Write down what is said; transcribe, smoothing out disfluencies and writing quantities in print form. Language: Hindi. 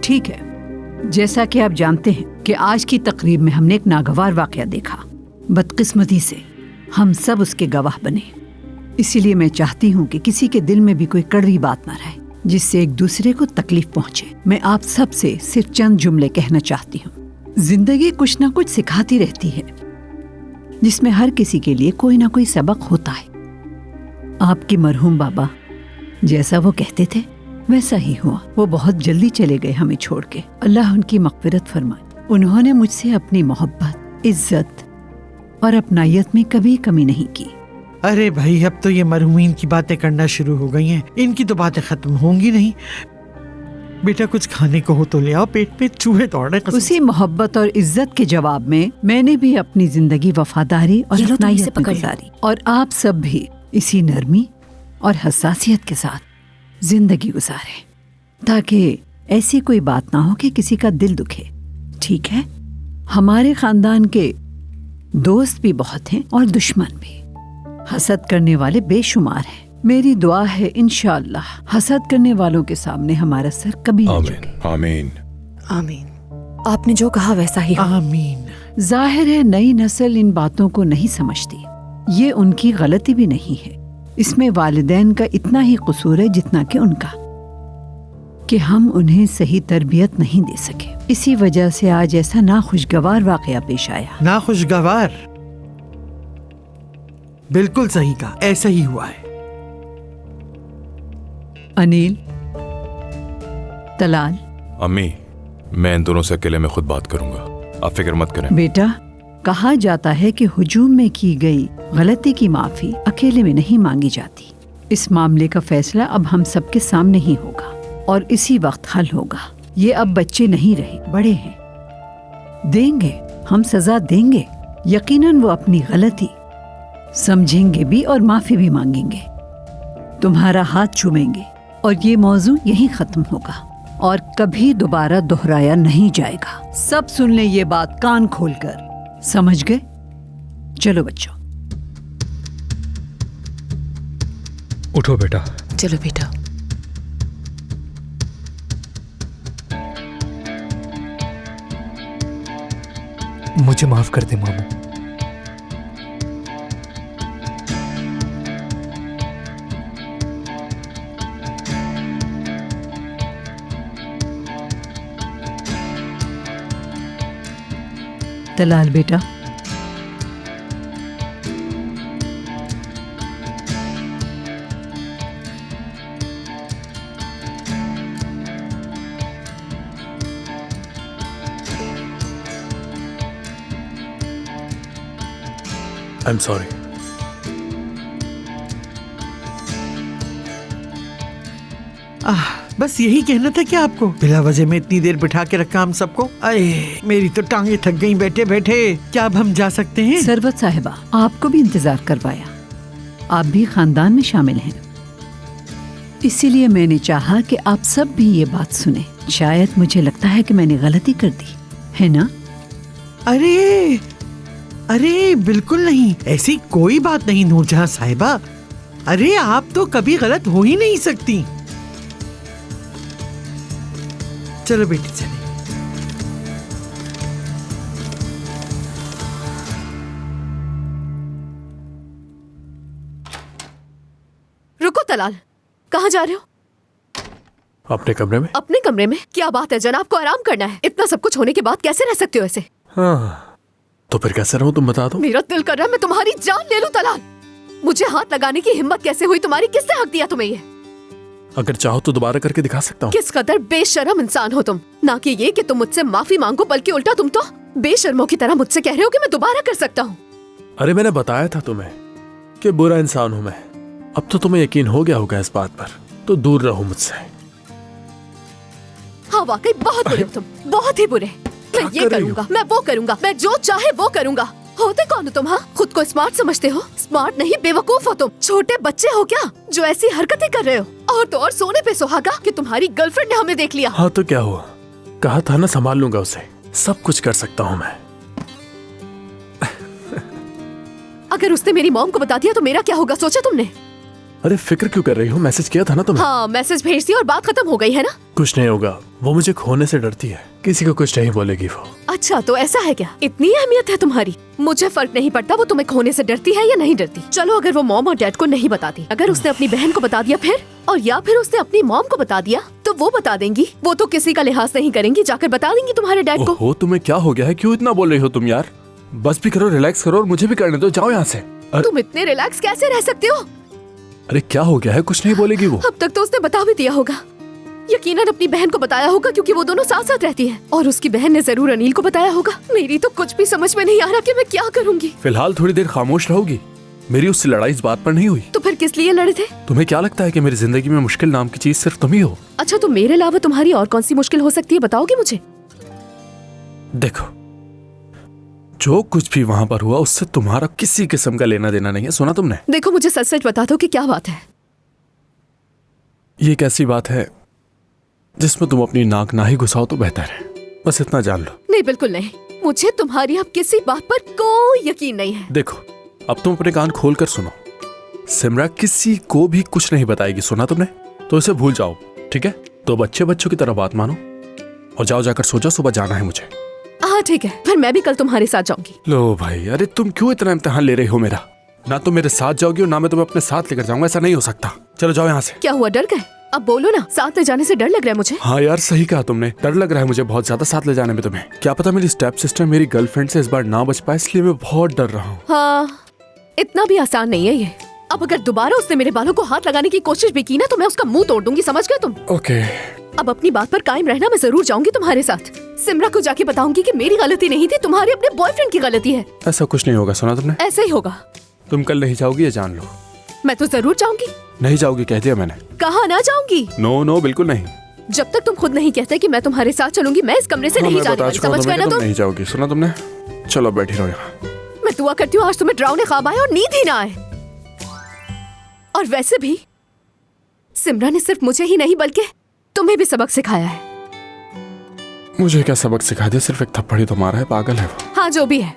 ठीक है, जैसा कि आप जानते हैं कि आज की तकरीब में हमने एक नागवार वाकया देखा। बदकिस्मती से हम सब उसके गवाह बने। इसीलिए मैं चाहती हूँ कि किसी के दिल में भी कोई कड़वी बात ना रहे जिससे एक दूसरे को तकलीफ पहुँचे। मैं आप सब से सिर्फ चंद जुमले कहना चाहती हूँ। जिंदगी कुछ न कुछ सिखाती रहती है, जिसमें हर किसी के लिए कोई ना कोई सबक होता है। आपके मरहूम बाबा जैसा वो कहते थे वैसा ही हुआ। वो बहुत जल्दी चले गए हमें छोड़ के। अल्लाह उनकी मग़फ़िरत फरमाए। उन्होंने मुझसे अपनी मोहब्बत, इज्जत और अपनायत में कभी कमी नहीं की। अरे भाई, अब तो ये मरहूमीन की बातें करना शुरू हो गई हैं। इनकी तो बातें खत्म होंगी नहीं। बेटा कुछ खाने को हो तो ले आओ, पेट पे चूहे दौड़ रहे। उसी मोहब्बत और इज्जत के जवाब में मैंने भी अपनी जिंदगी वफादारी और अपनायत में गुजारी, और आप सब भी इसी नरमी और हसासियत के साथ जिंदगी गुजारें, ताकि ऐसी कोई बात ना हो कि किसी का दिल दुखे। ठीक है? हमारे खानदान के दोस्त भी बहुत हैं और दुश्मन भी। हसद करने वाले बेशुमार हैं। मेरी दुआ है इंशाअल्लाह हसद करने वालों के सामने हमारा सर कभी न झुके। आमीन आमीन। आपने जो कहा वैसा ही हो। आमीन। जाहिर है नई नस्ल इन बातों को नहीं समझती। ये उनकी गलती भी नहीं है। इसमें वालिदैन का इतना ही कसूर है जितना कि उनका, कि हम उन्हें सही तरबियत नहीं दे सके। इसी वजह से आज ऐसा नाखुशगवार वाकया पेश आया। नाखुशगवार? बिल्कुल सही कहा, ऐसा ही हुआ है। अनिल, तलाल। अम्मी, मैं इन दोनों से अकेले में खुद बात करूंगा, आप फिक्र मत करें। बेटा, कहा जाता है कि हुजूम में की गई गलती की माफी अकेले में नहीं मांगी जाती। इस मामले का फैसला अब हम सबके सामने ही होगा और इसी वक्त हल होगा। ये अब बच्चे नहीं रहे, बड़े हैं। देंगे, हम सजा देंगे। यकीनन वो अपनी गलती समझेंगे भी और माफी भी मांगेंगे। तुम्हारा हाथ चूमेंगे और ये मौजू यहीं खत्म होगा और कभी दोबारा दोहराया नहीं जाएगा। सब सुन ले ये बात कान खोलकर, समझ गए? चलो बच्चों। उठो बेटा। चलो बेटा। मुझे माफ कर दे मामू। तलाल बेटा, आई एम सॉरी। बस यही कहना था क्या आपको? बिला वजह में इतनी देर बिठा के रखा हम सबको। अरे मेरी तो टांगे थक गई बैठे बैठे। क्या अब हम जा सकते हैं? सरवत साहिबा, आपको भी इंतजार करवाया। आप भी खानदान में शामिल हैं, इसीलिए मैंने चाहा कि आप सब भी ये बात सुने। शायद मुझे लगता है कि मैंने गलती कर दी है ना? अरे अरे बिल्कुल नहीं, ऐसी कोई बात नहीं नूरजहां साहिबा। अरे आप तो कभी गलत हो ही नहीं सकती। चलो बेटी चले। रुको तलाल, कहाँ जा रहे हो? अपने कमरे में। अपने कमरे में? क्या बात है, जनाब को आराम करना है। इतना सब कुछ होने के बाद कैसे रह सकते हो ऐसे? हाँ, तो फिर कैसे रहूं, तुम बता दो। मेरा दिल कर रहा है मैं तुम्हारी जान ले लूं तलाल। मुझे हाथ लगाने की हिम्मत कैसे हुई तुम्हारी? किसने हक दिया तुम्हें ये? अगर चाहो तो दोबारा करके दिखा सकता हूँ। किस कदर बेशर्म इंसान हो तुम। ना कि ये कि तुम मुझसे माफी मांगो, बल्कि उल्टा तुम तो बेशर्मों की तरह मुझसे कह रहे हो कि मैं दोबारा कर सकता हूँ। अरे मैंने बताया था तुम्हें कि बुरा इंसान हूँ मैं। अब तो तुम्हें यकीन हो गया होगा इस बात पर, तो दूर रहो मुझसे। हाँ वाकई बहुत बुरे हो तुम, बहुत ही बुरे। मैं ये करूँगा, मैं वो करूँगा, मैं जो चाहे वो करूँगा। होते कौन हो तुम? हाँ, खुद को स्मार्ट समझते हो? स्मार्ट नहीं, बेवकूफ हो तुम। छोटे बच्चे हो क्या जो ऐसी हरकतें कर रहे हो? और तो और सोने पे सुहागा कि तुम्हारी गर्लफ्रेंड ने हमें देख लिया। हाँ तो क्या हुआ, कहा था ना संभाल लूंगा उसे। सब कुछ कर सकता हूँ मैं। अगर उसने मेरी मॉम को बता दिया तो मेरा क्या होगा, सोचा तुमने? अरे फिक्र क्यों कर रही हो? मैसेज किया था ना तुम्हें। हाँ, मैसेज भेज दिया और बात खत्म हो गई है ना। कुछ नहीं होगा, वो मुझे खोने से डरती है, किसी को कुछ नहीं बोलेगी वो। अच्छा, तो ऐसा है क्या? इतनी अहमियत है तुम्हारी? मुझे फर्क नहीं पड़ता वो तुम्हें खोने से डरती है या नहीं डरती। चलो, अगर वो मॉम और डैड को नहीं बताती, अगर उसने अपनी बहन को बता दिया फिर, और या फिर उसने अपनी मॉम को बता दिया, तो वो बता देंगी। वो तो किसी का लिहाज नहीं करेंगी, जाकर बता देंगी तुम्हारे डैड को। ओहो, तुम्हें क्या हो गया है? क्यों इतना बोल रही हो तुम यार? बस भी करो, रिलैक्स करो और मुझे भी करने दो। जाओ यहाँ से। तुम इतने रिलैक्स कैसे रह सकते हो? अरे क्या हो गया है? कुछ नहीं बोलेगी वो। अब तक तो उसने बता भी दिया होगा, यकीनन अपनी बहन को बताया होगा, क्योंकि वो दोनों साथ साथ रहती हैं। और उसकी बहन ने जरूर अनिल को बताया होगा। मेरी तो कुछ भी समझ में नहीं आ रहा कि मैं क्या करूंगी। फिलहाल थोड़ी देर खामोश रहोगी। मेरी उससे लड़ाई इस बात पर नहीं हुई। तो फिर किस लिए लड़े थे? तुम्हें क्या लगता है कि मेरी जिंदगी में मुश्किल नाम की चीज सिर्फ तुम ही हो? अच्छा, तो मेरे अलावा तुम्हारी और कौन सी मुश्किल हो सकती है, बताओगे मुझे? देखो, जो कुछ भी वहां पर हुआ उससे तुम्हारा किसी किस्म का लेना देना नहीं है। सुना तुमने? देखो, मुझे सच सच बता दो कि क्या बात है। ये एक ऐसी बात है जिसमें तुम अपनी नाक ना ही घुसाओ तो बेहतर है। बस इतना जान लो। नहीं, बिल्कुल नहीं। मुझे तुम्हारी अब किसी बात पर कोई यकीन नहीं है। देखो, अब तुम अपने कान खोल कर सुनो। सिमरा किसी को भी कुछ नहीं बताएगी, सुना तुमने? तो इसे भूल जाओ, ठीक है? तो बच्चों की तरह बात मानो और जाओ, जाकर सो जाओ, सुबह जाना है मुझे। हाँ ठीक है, फिर मैं भी कल तुम्हारे साथ जाऊंगी। लो भाई, अरे तुम क्यों इतना इम्तिहान ले रही हो मेरा? ना तुम मेरे साथ जाओगी और ना मैं तुम्हें अपने साथ लेकर जाऊंगा। ऐसा नहीं हो सकता। चलो जाओ यहाँ से। क्या हुआ, डर गए? अब बोलो ना, साथ ले जाने से डर लग रहा है मुझे। हाँ यार, सही कहा तुमने, डर लग रहा है मुझे बहुत ज्यादा साथ ले जाने में तुम्हें। क्या पता मेरी स्टेप सिस्टर मेरी गर्लफ्रेंड से इस बार ना बच पाए, इसलिए मैं बहुत डर रहा हूँ। हाँ, इतना भी आसान नहीं है ये। अब अगर दोबारा उसने मेरे बालों को हाथ लगाने की कोशिश भी की ना, तो मैं उसका मुंह तोड़ दूंगी, समझ गए तुम? ओके। अब अपनी बात पर कायम रहना। मैं जरूर जाऊंगी तुम्हारे साथ। सिमरा को जाके बताऊंगी कि मेरी गलती नहीं थी, तुम्हारे अपने बॉयफ्रेंड की गलती है। ऐसा कुछ नहीं होगा, सुना तुमने? ऐसे ही होगा। तुम कल नहीं जाओगी, ये जान लो। मैं तो जरूर जाऊंगी। नहीं जाओगी कह दिया मैंने। कहा ना जाऊंगी। नो नो, बिल्कुल नहीं। जब तक तुम खुद नहीं कहते कि मैं तुम्हारे साथ चलूंगी, मैं इस कमरे से नहीं जाने वाली, समझ गए ना तुम? नहीं जाओगी, सुना तुमने? चलो बैठी रहो यहाँ। मैं दुआ करती हूँ आज तुम्हें डरावने ख्वाब आए और नींद ही ना आए। और वैसे भी सिमरा ने सिर्फ मुझे ही नहीं बल्कि तुम्हें भी सबक सिखाया है। मुझे क्या सबक सिखा दिया? सिर्फ एक थप्पड़ ही तो मारा है, पागल है वो। हाँ, जो भी है,